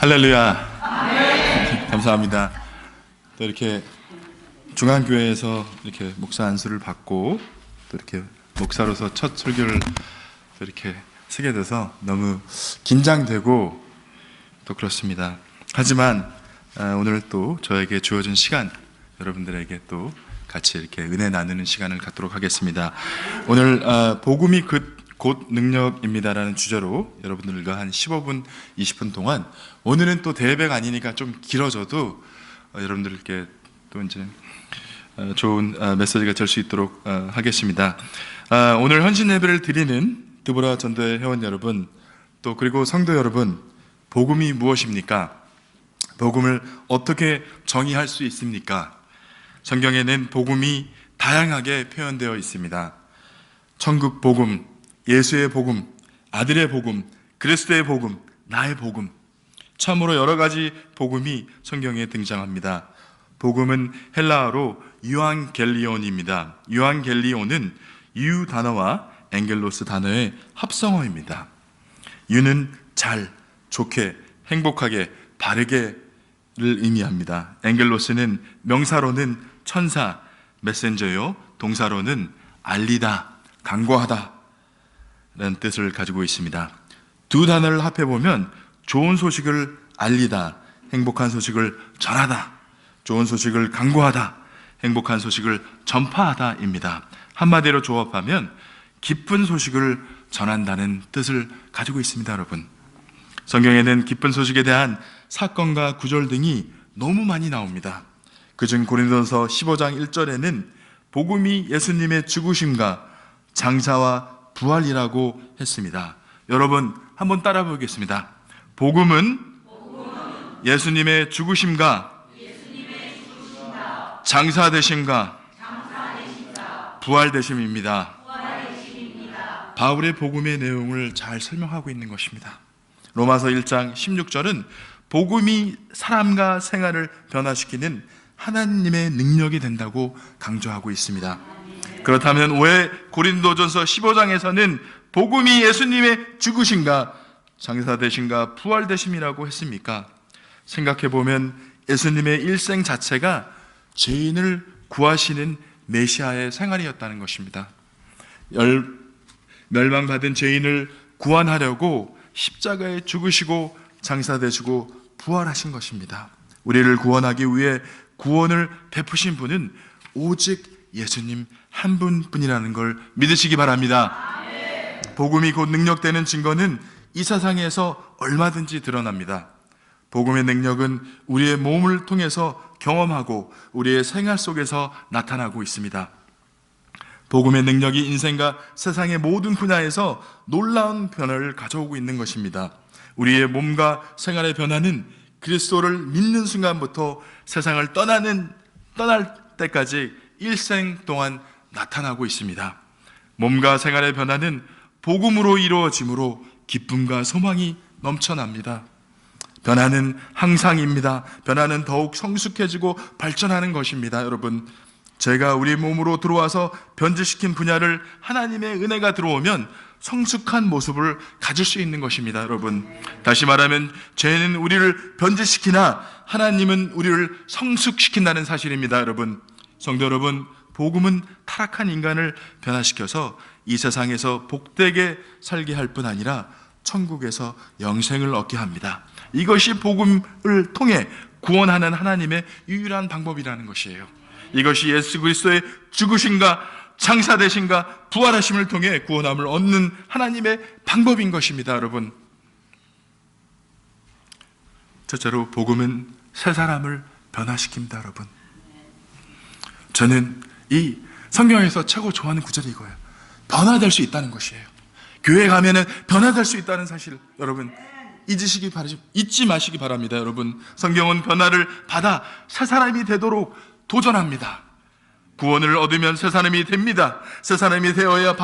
할렐루야. 감사합니다. 또 이렇게 중앙교회에서 이렇게 목사 안수를 받고 또 이렇게 목사로서 첫 설교를 또 이렇게 쓰게 돼서 너무 긴장되고 또 그렇습니다. 하지만 오늘 또 저에게 주어진 시간, 여러분들에게 또 같이 이렇게 은혜 나누는 시간을 갖도록 하겠습니다. 오늘 복음이 곧 능력입니다라는 주제로 여러분들과 한 15분, 20분 동안, 오늘은 또 대회가 아니니까 좀 길어져도 여러분들께 또 이제 좋은 메시지가 될 수 있도록 하겠습니다. 오늘 헌신 예배를 드리는 드보라 전도회 회원 여러분, 또 그리고 성도 여러분, 복음이 무엇입니까? 복음을 어떻게 정의할 수 있습니까? 성경에는 복음이 다양하게 표현되어 있습니다. 천국 복음, 예수의 복음, 아들의 복음, 그리스도의 복음, 나의 복음, 참으로 여러 가지 복음이 성경에 등장합니다. 복음은 헬라어로 유앙겔리온입니다. 유앙겔리온은 유 단어와 엥겔로스 단어의 합성어입니다. 유는 잘, 좋게, 행복하게, 바르게를 의미합니다. 엥겔로스는 명사로는 천사, 메신저요, 동사로는 알리다, 간구하다 라는 뜻을 가지고 있습니다. 두 단어를 합해보면 좋은 소식을 알리다, 행복한 소식을 전하다, 좋은 소식을 간구하다, 행복한 소식을 전파하다입니다. 한마디로 조합하면 기쁜 소식을 전한다는 뜻을 가지고 있습니다. 여러분, 성경에는 기쁜 소식에 대한 사건과 구절 등이 너무 많이 나옵니다. 그중 고린도서 15장 1절에는 복음이 예수님의 죽으심과 장사와 부활이라고 했습니다. 여러분 한번 따라 보겠습니다. 복음은 예수님의 죽으심과 장사되심과 부활되심입니다. 바울의 복음의 내용을 잘 설명하고 있는 것입니다. 로마서 1장 16절은 복음이 사람과 생활을 변화시키는 하나님의 능력이 된다고 강조하고 있습니다. 그렇다면 왜 고린도전서 15장에서는 복음이 예수님의 죽으심과 장사되심과 부활되심이라고 했습니까? 생각해보면 예수님의 일생 자체가 죄인을 구하시는 메시아의 생활이었다는 것입니다. 멸망받은 죄인을 구원하려고 십자가에 죽으시고 장사되시고 부활하신 것입니다. 우리를 구원하기 위해 구원을 베푸신 분은 오직 예수님 한 분뿐이라는 걸 믿으시기 바랍니다. 복음이 곧 능력되는 증거는 이 세상에서 얼마든지 드러납니다. 복음의 능력은 우리의 몸을 통해서 경험하고 우리의 생활 속에서 나타나고 있습니다. 복음의 능력이 인생과 세상의 모든 분야에서 놀라운 변화를 가져오고 있는 것입니다. 우리의 몸과 생활의 변화는 그리스도를 믿는 순간부터 세상을 떠날 때까지 일생 동안 나타나고 있습니다. 몸과 생활의 변화는 복음으로 이루어지므로 기쁨과 소망이 넘쳐납니다. 변화는 항상입니다. 변화는 더욱 성숙해지고 발전하는 것입니다. 여러분, 제가 우리 몸으로 들어와서 변질시킨 분야를 하나님의 은혜가 들어오면 성숙한 모습을 가질 수 있는 것입니다. 여러분, 다시 말하면 죄는 우리를 변질시키나 하나님은 우리를 성숙시킨다는 사실입니다. 여러분, 성도 여러분, 복음은 타락한 인간을 변화시켜서 이 세상에서 복되게 살게 할 뿐 아니라 천국에서 영생을 얻게 합니다. 이것이 복음을 통해 구원하는 하나님의 유일한 방법이라는 것이에요. 이것이 예수 그리스도의 죽으심과 장사되심과 부활하심을 통해 구원함을 얻는 하나님의 방법인 것입니다. 여러분, 첫째로 복음은 새 사람을 변화시킵니다. 여러분, 저는 이 성경에서 최고 좋아하는 구절이 이거예요. 변화될 수 있다는 것이에요. 교회 가면은 변화될 수 있다는 사실, 여러분 잊지 마시기 바랍니다. 여러분, 성경은 변화를 받아 새 사람이 되도록 도전합니다. 구원을 얻으면 새 사람이 됩니다. 새 사람이 되어야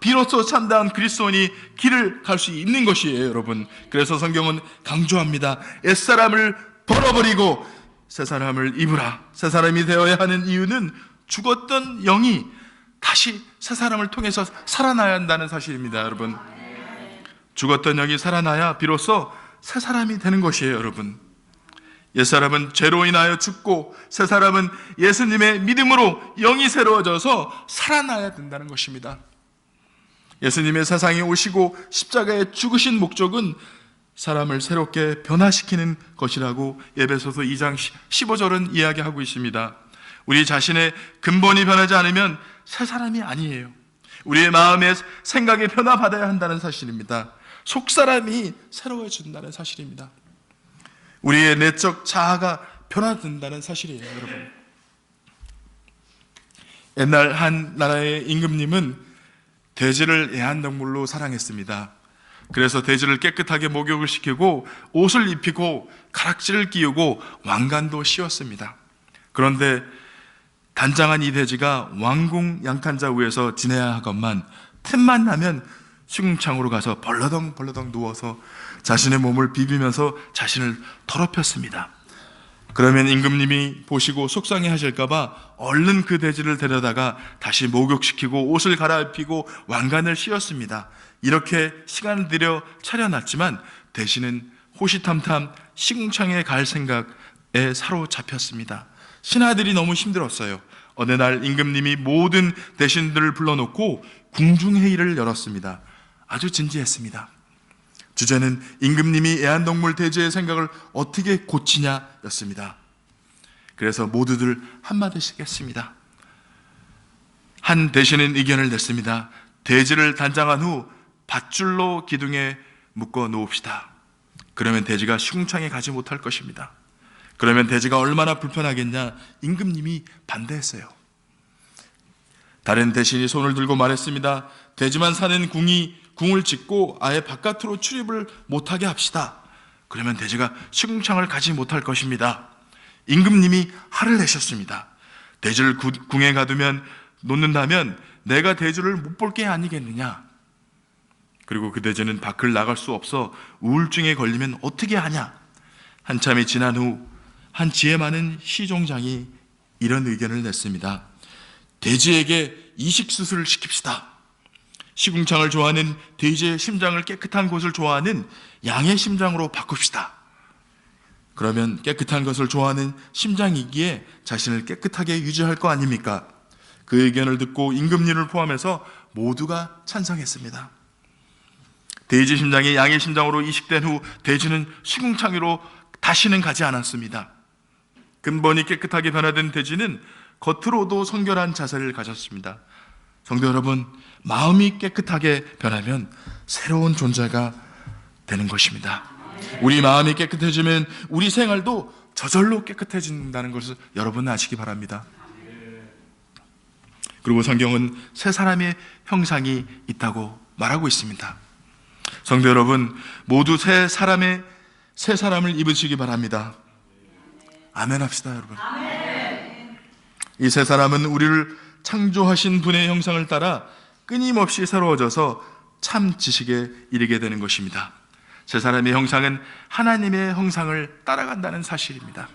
비로소 참다운 그리스도인이 길을 갈 수 있는 것이에요. 여러분, 그래서 성경은 강조합니다. 옛사람을 벌어버리고 새 사람을 입으라. 새 사람이 되어야 하는 이유는 죽었던 영이 다시 새 사람을 통해서 살아나야 한다는 사실입니다. 여러분, 죽었던 영이 살아나야 비로소 새 사람이 되는 것이에요, 여러분. 옛사람은 죄로 인하여 죽고 새 사람은 예수님의 믿음으로 영이 새로워져서 살아나야 된다는 것입니다. 예수님의 세상에 오시고 십자가에 죽으신 목적은 사람을 새롭게 변화시키는 것이라고 에베소서 2장 15절은 이야기하고 있습니다. 우리 자신의 근본이 변하지 않으면 새 사람이 아니에요. 우리의 마음의 생각이 변화받아야 한다는 사실입니다. 속사람이 새로워진다는 사실입니다. 우리의 내적 자아가 변화된다는 사실이에요, 여러분. 옛날 한 나라의 임금님은 돼지를 애완동물로 사랑했습니다. 그래서 돼지를 깨끗하게 목욕을 시키고 옷을 입히고 가락지를 끼우고 왕관도 씌웠습니다. 그런데 단장한 이 돼지가 왕궁 양칸자 위에서 지내야 하건만 틈만 나면 시궁창으로 가서 벌러덩 누워서 자신의 몸을 비비면서 자신을 더럽혔습니다. 그러면 임금님이 보시고 속상해 하실까봐 얼른 그 돼지를 데려다가 다시 목욕시키고 옷을 갈아입히고 왕관을 씌웠습니다. 이렇게 시간을 들여 차려놨지만 돼지는 호시탐탐 시궁창에 갈 생각에 사로잡혔습니다. 신하들이 너무 힘들었어요. 어느 날 임금님이 모든 대신들을 불러놓고 궁중회의를 열었습니다. 아주 진지했습니다. 주제는 임금님이 애완동물 돼지의 생각을 어떻게 고치냐였습니다. 그래서 모두들 한마디씩 했습니다. 한 대신은 의견을 냈습니다. 돼지를 단장한 후 밧줄로 기둥에 묶어 놓읍시다. 그러면 돼지가 시궁창에 가지 못할 것입니다. 그러면 돼지가 얼마나 불편하겠냐. 임금님이 반대했어요. 다른 대신이 손을 들고 말했습니다. 돼지만 사는 궁을 짓고 아예 바깥으로 출입을 못하게 합시다. 그러면 돼지가 시궁창을 가지 못할 것입니다. 임금님이 화를 내셨습니다. 돼지를 궁에 가두면 놓는다면 내가 돼지를 못 볼 게 아니겠느냐. 그리고 그 돼지는 밖을 나갈 수 없어 우울증에 걸리면 어떻게 하냐. 한참이 지난 후 한 지혜 많은 시종장이 이런 의견을 냈습니다. 돼지에게 이식수술을 시킵시다. 시궁창을 좋아하는 돼지의 심장을 깨끗한 곳을 좋아하는 양의 심장으로 바꿉시다. 그러면 깨끗한 것을 좋아하는 심장이기에 자신을 깨끗하게 유지할 거 아닙니까? 그 의견을 듣고 임금님을 포함해서 모두가 찬성했습니다. 돼지 심장이 양의 심장으로 이식된 후 돼지는 시궁창 위로 다시는 가지 않았습니다. 근본이 깨끗하게 변화된 돼지는 겉으로도 성결한 자세를 가졌습니다. 성도 여러분, 마음이 깨끗하게 변하면 새로운 존재가 되는 것입니다. 우리 마음이 깨끗해지면 우리 생활도 저절로 깨끗해진다는 것을 여러분 아시기 바랍니다. 그리고 성경은 새 사람의 형상이 있다고 말하고 있습니다. 성도 여러분, 모두 새 사람을 입으시기 바랍니다. 아멘 합시다, 여러분. 이 새 사람은 우리를 창조하신 분의 형상을 따라 끊임없이 새로워져서 참 지식에 이르게 되는 것입니다. 새 사람의 형상은 하나님의 형상을 따라간다는 사실입니다.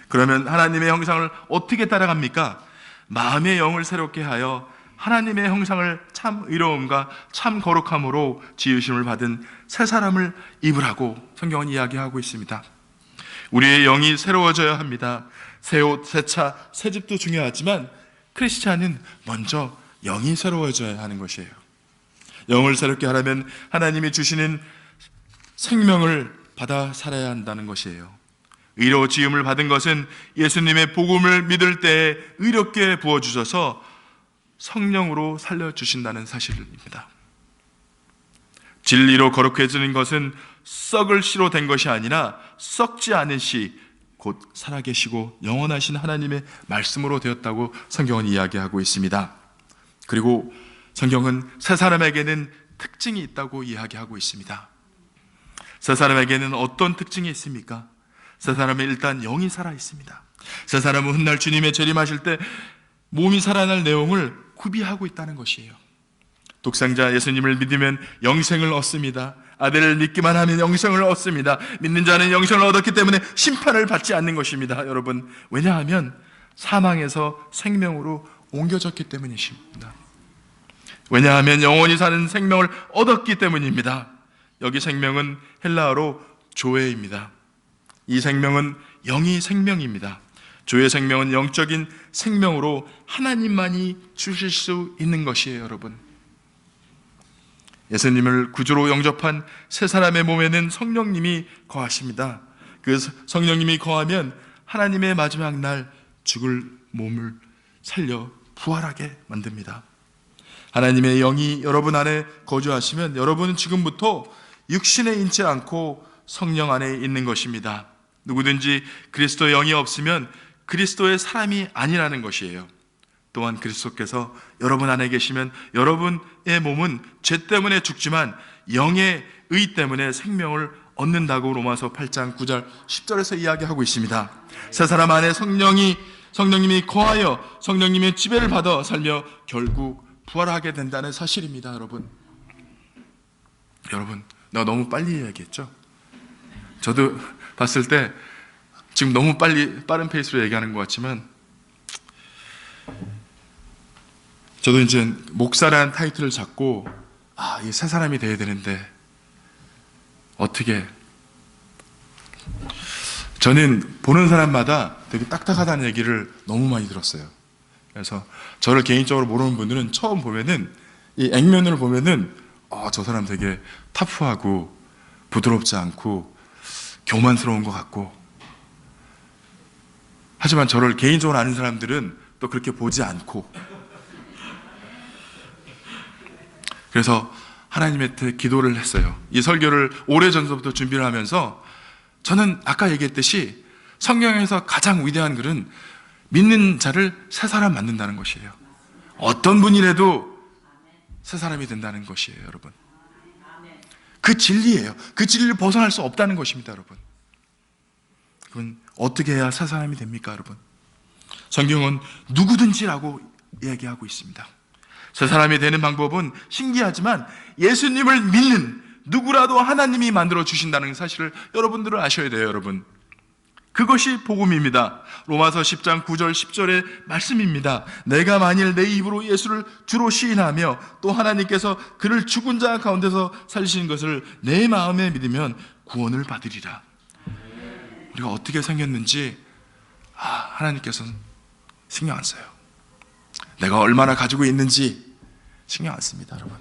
그러면 하나님의 형상을 어떻게 따라갑니까? 마음의 영을 새롭게 하여 하나님의 형상을 참 의로움과 참 거룩함으로 지으심을 받은 새 사람을 입으라고 성경은 이야기하고 있습니다. 우리의 영이 새로워져야 합니다. 새 옷, 새 차, 새 집도 중요하지만 크리스찬은 먼저 영이 새로워져야 하는 것이에요. 영을 새롭게 하려면 하나님이 주시는 생명을 받아 살아야 한다는 것이에요. 의로 지음을 받은 것은 예수님의 복음을 믿을 때에 의롭게 부어주셔서 성령으로 살려주신다는 사실입니다. 진리로 거룩해지는 것은 썩을 씨로 된 것이 아니라 썩지 않은 씨, 곧 살아계시고 영원하신 하나님의 말씀으로 되었다고 성경은 이야기하고 있습니다. 그리고 성경은 새 사람에게는 특징이 있다고 이야기하고 있습니다. 새 사람에게는 어떤 특징이 있습니까? 새 사람은 일단 영이 살아 있습니다. 새 사람은 훗날 주님의 재림하실 때 몸이 살아날 내용을 구비하고 있다는 것이에요. 독생자 예수님을 믿으면 영생을 얻습니다. 아들을 믿기만 하면 영생을 얻습니다. 믿는 자는 영생을 얻었기 때문에 심판을 받지 않는 것입니다. 여러분, 왜냐하면 사망에서 생명으로 옮겨졌기 때문이십니다. 왜냐하면 영원히 사는 생명을 얻었기 때문입니다. 여기 생명은 헬라어로 조회입니다. 이 생명은 영이 생명입니다. 주의 생명은 영적인 생명으로 하나님만이 주실 수 있는 것이에요, 여러분. 예수님을 구주로 영접한 세 사람의 몸에는 성령님이 거하십니다. 그 성령님이 거하면 하나님의 마지막 날 죽을 몸을 살려 부활하게 만듭니다. 하나님의 영이 여러분 안에 거주하시면 여러분은 지금부터 육신에 있지 않고 성령 안에 있는 것입니다. 누구든지 그리스도의 영이 없으면 그리스도의 사람이 아니라는 것이에요. 또한 그리스도께서 여러분 안에 계시면 여러분의 몸은 죄 때문에 죽지만 영의 의 때문에 생명을 얻는다고 로마서 8장 9절 10절에서 이야기하고 있습니다. 새 사람 안에 성령님이 거하여 성령님의 지배를 받아 살며 결국 부활하게 된다는 사실입니다. 여러분, 내가 너무 빨리 이야기했죠? 저도 봤을 때 지금 너무 빠른 페이스로 얘기하는 것 같지만, 저도 이제 목사라는 타이틀을 잡고 이 새 사람이 돼야 되는데 어떻게, 저는 보는 사람마다 되게 딱딱하다는 얘기를 너무 많이 들었어요. 그래서 저를 개인적으로 모르는 분들은 처음 보면은, 이 액면을 보면은 저 사람 되게 터프하고 부드럽지 않고 교만스러운 것 같고, 하지만 저를 개인적으로 아는 사람들은 또 그렇게 보지 않고, 그래서 하나님한테 기도를 했어요. 이 설교를 오래전부터 준비를 하면서 저는 아까 얘기했듯이 성경에서 가장 위대한 글은 믿는 자를 새 사람 만든다는 것이에요. 어떤 분이라도 새 사람이 된다는 것이에요, 여러분. 그 진리예요. 그 진리를 벗어날 수 없다는 것입니다, 여러분. 그건 어떻게 해야 새 사람이 됩니까, 여러분? 성경은 누구든지라고 얘기하고 있습니다. 새 사람이 되는 방법은 신기하지만 예수님을 믿는 누구라도 하나님이 만들어 주신다는 사실을 여러분들은 아셔야 돼요, 여러분. 그것이 복음입니다. 로마서 10장 9절 10절의 말씀입니다. 내가 만일 내 입으로 예수를 주로 시인하며 또 하나님께서 그를 죽은 자 가운데서 살리신 것을 내 마음에 믿으면 구원을 받으리라. 우리가 어떻게 생겼는지 하나님께서는 신경 안 써요. 내가 얼마나 가지고 있는지 신경 안 씁니다, 여러분.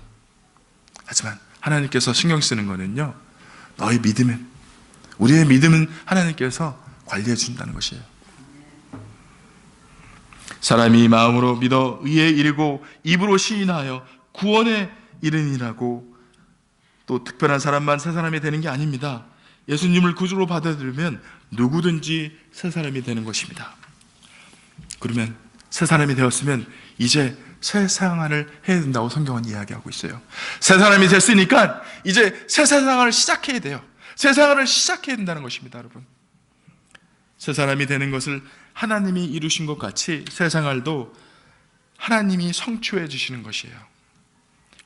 하지만 하나님께서 신경 쓰는 거는요, 너의 믿음은, 우리의 믿음은 하나님께서 관리해 준다는 것이에요. 사람이 마음으로 믿어 의에 이르고 입으로 시인하여 구원에 이르니라고, 또 특별한 사람만 새 사람이 되는 게 아닙니다. 예수님을 구주로 받아들이면 누구든지 새 사람이 되는 것입니다. 그러면 새 사람이 되었으면 이제 새 생활을 해야 된다고 성경은 이야기하고 있어요. 새 사람이 됐으니까 이제 새 생활을 시작해야 돼요. 새 생활을 시작해야 된다는 것입니다, 여러분. 새 사람이 되는 것을 하나님이 이루신 것 같이 새 생활도 하나님이 성취해 주시는 것이에요.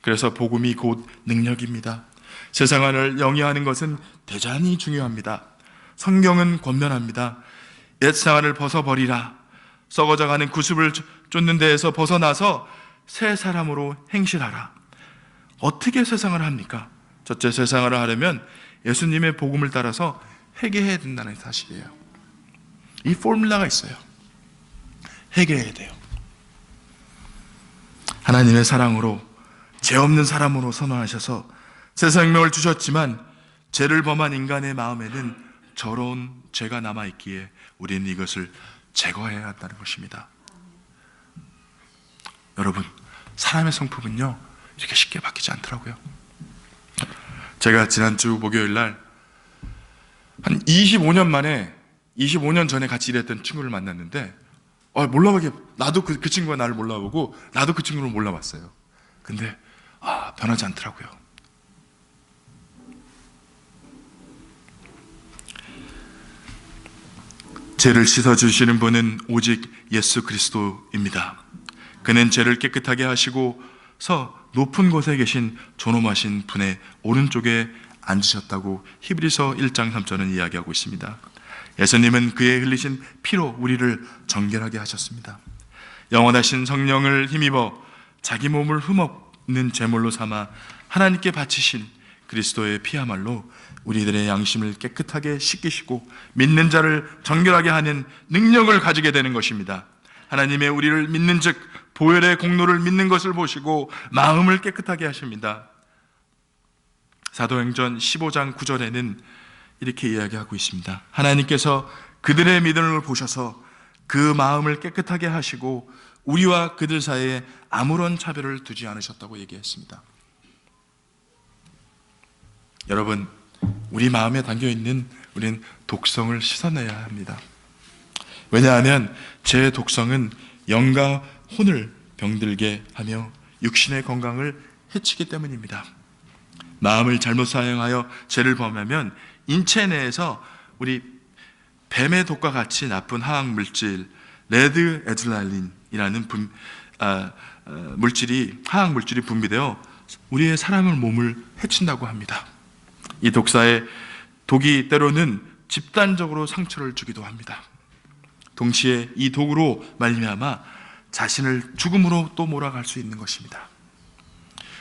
그래서 복음이 곧 능력입니다. 새 생활을 영위하는 것은 대단히 중요합니다. 성경은 권면합니다. 옛 생활을 벗어버리라. 썩어져가는 구습을 쫓는 데에서 벗어나서 새 사람으로 행실하라. 어떻게 새 생활을 합니까? 첫째, 새 생활을 하려면 예수님의 복음을 따라서 회개해야 된다는 사실이에요. 이 포뮬라가 있어요. 회개해야 돼요. 하나님의 사랑으로 죄 없는 사람으로 선언하셔서 새 생명을 주셨지만 죄를 범한 인간의 마음에는 저런 죄가 남아있기에 우리는 이것을 제거해야 한다는 것입니다. 여러분, 사람의 성품은요 이렇게 쉽게 바뀌지 않더라고요. 제가 지난주 목요일 날 한 25년 전에 같이 일했던 친구를 만났는데 몰라보게, 나도 그 친구가 나를 몰라보고 나도 그 친구를 몰라봤어요. 근데 변하지 않더라고요. 죄를 씻어주시는 분은 오직 예수 그리스도입니다. 그는 죄를 깨끗하게 하시고서 높은 곳에 계신 존엄하신 분의 오른쪽에 앉으셨다고 히브리서 1장 3절은 이야기하고 있습니다. 예수님은 그의 흘리신 피로 우리를 정결하게 하셨습니다. 영원하신 성령을 힘입어 자기 몸을 흠없는 제물로 삼아 하나님께 바치신 그리스도의 피야말로 우리들의 양심을 깨끗하게 씻기시고 믿는 자를 정결하게 하는 능력을 가지게 되는 것입니다. 하나님의 우리를 믿는 즉 보혈의 공로를 믿는 것을 보시고 마음을 깨끗하게 하십니다. 사도행전 15장 9절에는 이렇게 이야기하고 있습니다. 하나님께서 그들의 믿음을 보셔서 그 마음을 깨끗하게 하시고 우리와 그들 사이에 아무런 차별을 두지 않으셨다고 얘기했습니다. 여러분, 우리 마음에 담겨있는 우리는 독성을 씻어내야 합니다. 왜냐하면 제 독성은 영과 혼을 병들게 하며 육신의 건강을 해치기 때문입니다. 마음을 잘못 사용하여 죄를 범하면 인체 내에서 우리 뱀의 독과 같이 나쁜 화학 물질 레드 에드랄린이라는 화학 물질이 분비되어 우리의 사람의 몸을 해친다고 합니다. 이 독이 때로는 집단적으로 상처를 주기도 합니다. 동시에 이 독으로 말미암아 자신을 죽음으로 또 몰아갈 수 있는 것입니다.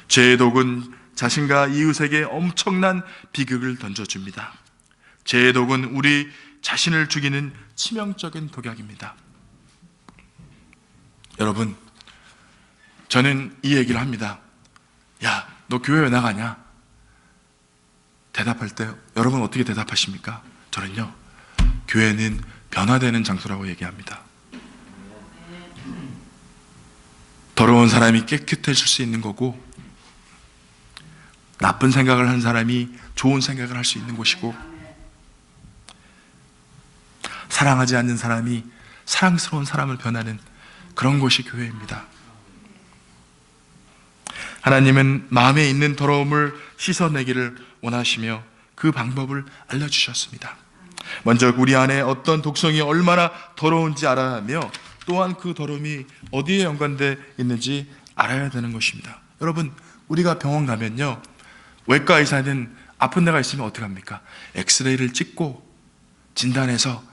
죄의 독은 자신과 이웃에게 엄청난 비극을 던져줍니다. 죄의 독은 우리 자신을 죽이는 치명적인 독약입니다. 여러분, 저는 이 얘기를 합니다. 야, 너 교회 왜 나가냐? 대답할 때 여러분 어떻게 대답하십니까? 저는요, 교회는 변화되는 장소라고 얘기합니다. 더러운 사람이 깨끗해질 수 있는 거고, 나쁜 생각을 한 사람이 좋은 생각을 할 수 있는 곳이고, 사랑하지 않는 사람이 사랑스러운 사람을 변하는 그런 곳이 교회입니다. 하나님은 마음에 있는 더러움을 씻어내기를 원하시며 그 방법을 알려주셨습니다. 먼저 우리 안에 어떤 독성이 얼마나 더러운지 알아야 하며 또한 그 더러움이 어디에 연관되어 있는지 알아야 되는 것입니다. 여러분, 우리가 병원 가면요, 외과 의사는 아픈 데가 있으면 어떻게 합니까? 엑스레이를 찍고 진단해서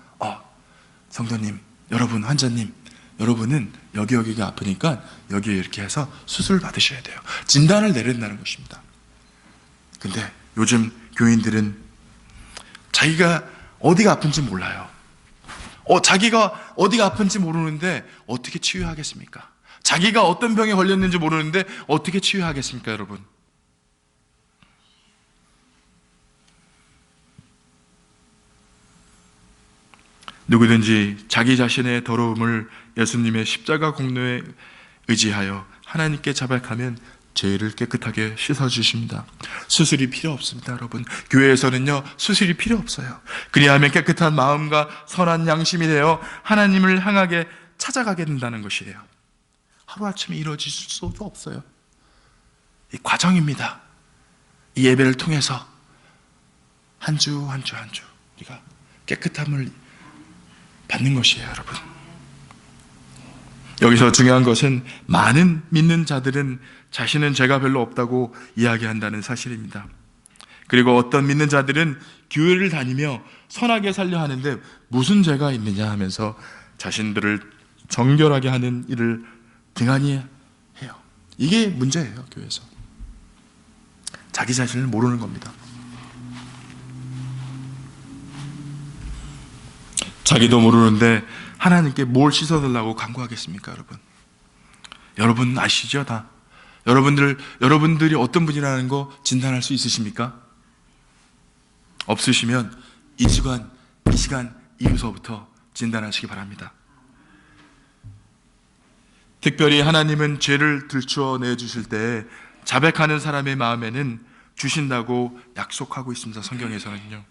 성도님, 여러분, 환자님, 여러분은 여기가 아프니까 여기에 이렇게 해서 수술을 받으셔야 돼요. 진단을 내린다는 것입니다. 근데 요즘 교인들은 자기가 어디가 아픈지 몰라요. 자기가 어디가 아픈지 모르는데 어떻게 치유하겠습니까? 자기가 어떤 병에 걸렸는지 모르는데 어떻게 치유하겠습니까, 여러분? 누구든지 자기 자신의 더러움을 예수님의 십자가 공로에 의지하여 하나님께 자백하면 죄를 깨끗하게 씻어주십니다. 수술이 필요 없습니다, 여러분. 교회에서는요, 수술이 필요 없어요. 그리하면 깨끗한 마음과 선한 양심이 되어 하나님을 향하게 찾아가게 된다는 것이에요. 하루아침에 이루어질 수도 없어요. 이 과정입니다. 이 예배를 통해서 한 주 한 주 우리가 깨끗함을 받는 것이에요, 여러분. 여기서 중요한 것은 많은 믿는 자들은 자신은 죄가 별로 없다고 이야기한다는 사실입니다. 그리고 어떤 믿는 자들은 교회를 다니며 선하게 살려 하는데 무슨 죄가 있느냐 하면서 자신들을 정결하게 하는 일을 등한히 해요. 이게 문제예요, 교회에서. 자기 자신을 모르는 겁니다. 자기도 모르는데 하나님께 뭘 씻어달라고 간구하겠습니까, 여러분? 여러분 아시죠, 다? 여러분들이 어떤 분이라는 거 진단할 수 있으십니까? 없으시면 이 시간 이후서부터 진단하시기 바랍니다. 특별히 하나님은 죄를 들추어 내주실 때 자백하는 사람의 마음에는 주신다고 약속하고 있습니다, 성경에서는요.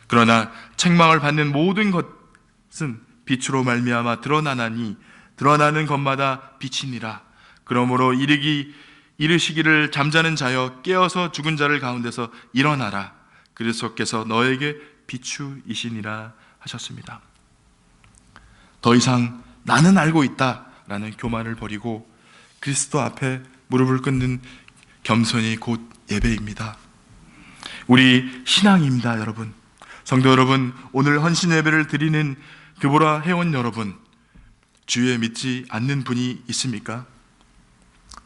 그러나 책망을 받는 모든 것은 빛으로 말미암아 드러나나니 드러나는 것마다 빛이니라. 그러므로 이르시기를 잠자는 자여 깨어서 죽은 자를 가운데서 일어나라. 그리스도께서 너에게 비추이시니라 하셨습니다. 더 이상 나는 알고 있다라는 교만을 버리고 그리스도 앞에 무릎을 꿇는 겸손이 곧 예배입니다. 우리 신앙입니다, 여러분. 성도 여러분, 오늘 헌신 예배를 드리는 교보라 회원 여러분, 주에 믿지 않는 분이 있습니까?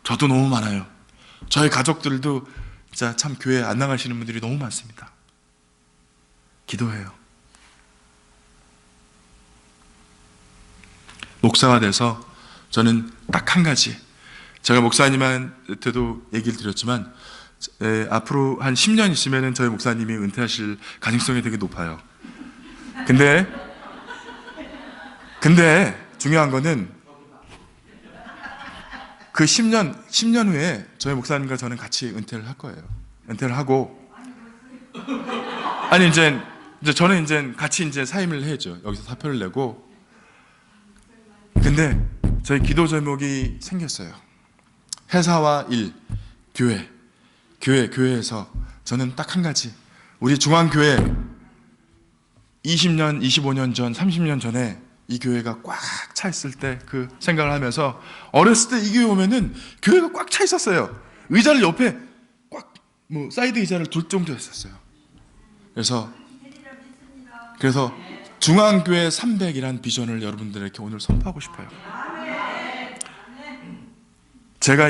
저도 너무 많아요. 저의 가족들도 진짜 참 교회 안 나가시는 분들이 너무 많습니다. 기도해요. 목사가 돼서 저는 딱 한 가지, 제가 목사님한테도 얘기를 드렸지만 앞으로 한 10년 있으면 저희 목사님이 은퇴하실 가능성이 되게 높아요. 근데 중요한 거는 그 10년 후에 저희 목사님과 저는 같이 은퇴를 할 거예요. 은퇴를 하고, 아니, 이제 저는 이제 같이 이제 사임을 해야죠. 여기서 사표를 내고. 근데 저희 기도 제목이 생겼어요. 회사와 일, 교회에서 저는 딱 한 가지, 우리 중앙교회 20년, 25년 전, 30년 전에 이 교회가 꽉 차 있을 때 그 생각을 하면서, 어렸을 때 이 교회 오면은 교회가 꽉 차 있었어요. 의자를 옆에 꽉, 사이드 의자를 둘 정도였었어요. 그래서 중앙교회 300이라는 비전을 여러분들에게 오늘 선포하고 싶어요. 제가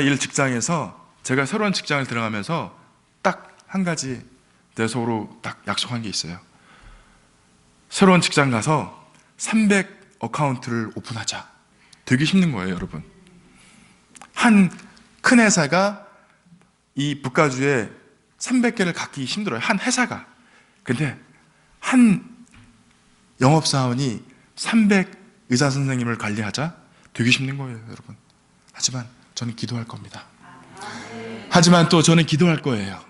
제가 새로운 직장을 들어가면서 딱 한 가지 내 속으로 딱 약속한 게 있어요. 새로운 직장 가서 300 어카운트를 오픈하자. 되게 힘든 거예요, 여러분. 한 큰 회사가 이 북가주에 300개를 갖기 힘들어요. 한 회사가. 근데 한 영업사원이 300 의사 선생님을 관리하자? 되게 힘든 거예요, 여러분. 하지만 저는 기도할 겁니다. 하지만 또 저는 기도할 거예요.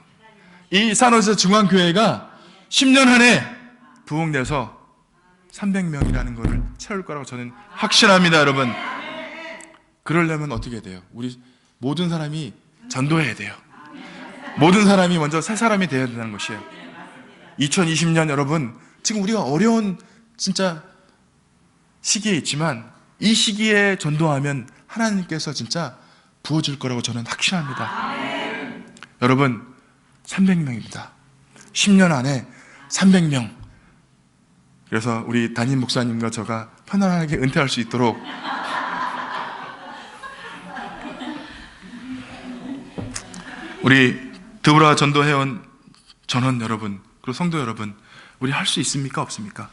이 산호세 중앙교회가 10년 안에 부흥돼서 300명이라는 것을 채울 거라고 저는 확신합니다, 여러분. 그러려면 어떻게 돼요? 우리 모든 사람이 전도해야 돼요. 모든 사람이 먼저 새 사람이 되어야 된다는 것이에요. 2020년 여러분, 지금 우리가 어려운 진짜 시기에 있지만 이 시기에 전도하면 하나님께서 진짜 부어줄 거라고 저는 확신합니다. 여러분, 300명입니다. 10년 안에 300명. 그래서 우리 담임 목사님과 저가 편안하게 은퇴할 수 있도록 우리 드보라 전도회원 전원 여러분, 그리고 성도 여러분, 우리 할 수 있습니까? 없습니까?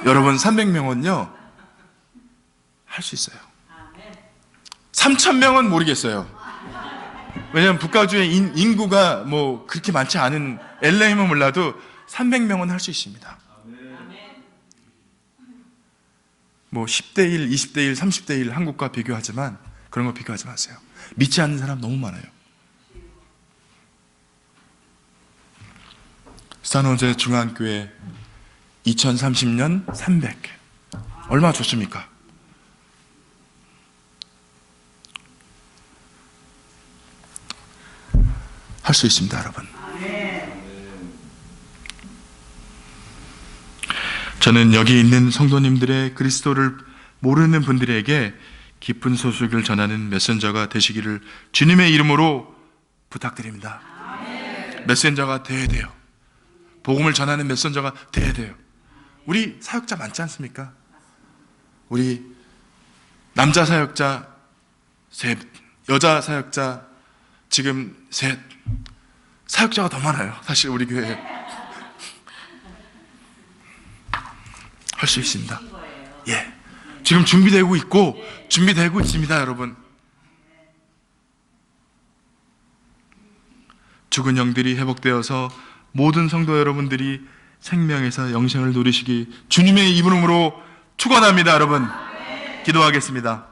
여러분, 300명은요 할 수 있어요. 3,000명은 모르겠어요. 왜냐하면 북가주의 인구가 그렇게 많지 않은 LA면 몰라도 300명은 할 수 있습니다. 10대 1, 20대 1, 30대 1 한국과 비교하지만 그런 거 비교하지 마세요. 믿지 않는 사람 너무 많아요. 산호제 중앙교회 2030년 300. 얼마나 좋습니까? 할 수 있습니다, 여러분. 저는 여기 있는 성도님들의 그리스도를 모르는 분들에게 기쁜 소식을 전하는 메신저가 되시기를 주님의 이름으로 부탁드립니다. 메신저가 돼야 돼요. 복음을 전하는 메신저가 돼야 돼요. 우리 사역자 많지 않습니까? 우리 남자 사역자 셋, 여자 사역자 지금 셋. 사역자가 더 많아요, 사실 우리 교회에. 할 수 있습니다. 예, 지금 준비되고 있습니다, 여러분. 죽은 영들이 회복되어서 모든 성도 여러분들이 생명에서 영생을 누리시기 주님의 이름으로 축원합니다, 여러분. 기도하겠습니다.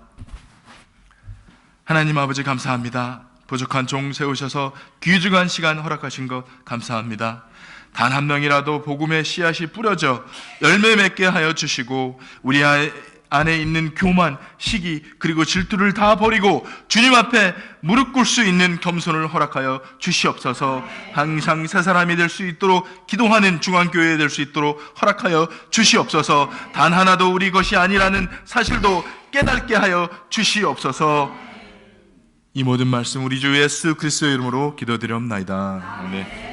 하나님 아버지, 감사합니다. 부족한 종 세우셔서 귀중한 시간 허락하신 것 감사합니다. 단 한 명이라도 복음의 씨앗이 뿌려져 열매 맺게 하여 주시고, 우리 안에 있는 교만, 시기, 그리고 질투를 다 버리고 주님 앞에 무릎 꿇을 수 있는 겸손을 허락하여 주시옵소서. 항상 새 사람이 될 수 있도록 기도하는 중앙교회 될 수 있도록 허락하여 주시옵소서. 단 하나도 우리 것이 아니라는 사실도 깨닫게 하여 주시옵소서. 이 모든 말씀 우리 주 예수 그리스도의 이름으로 기도드리옵나이다. 아멘.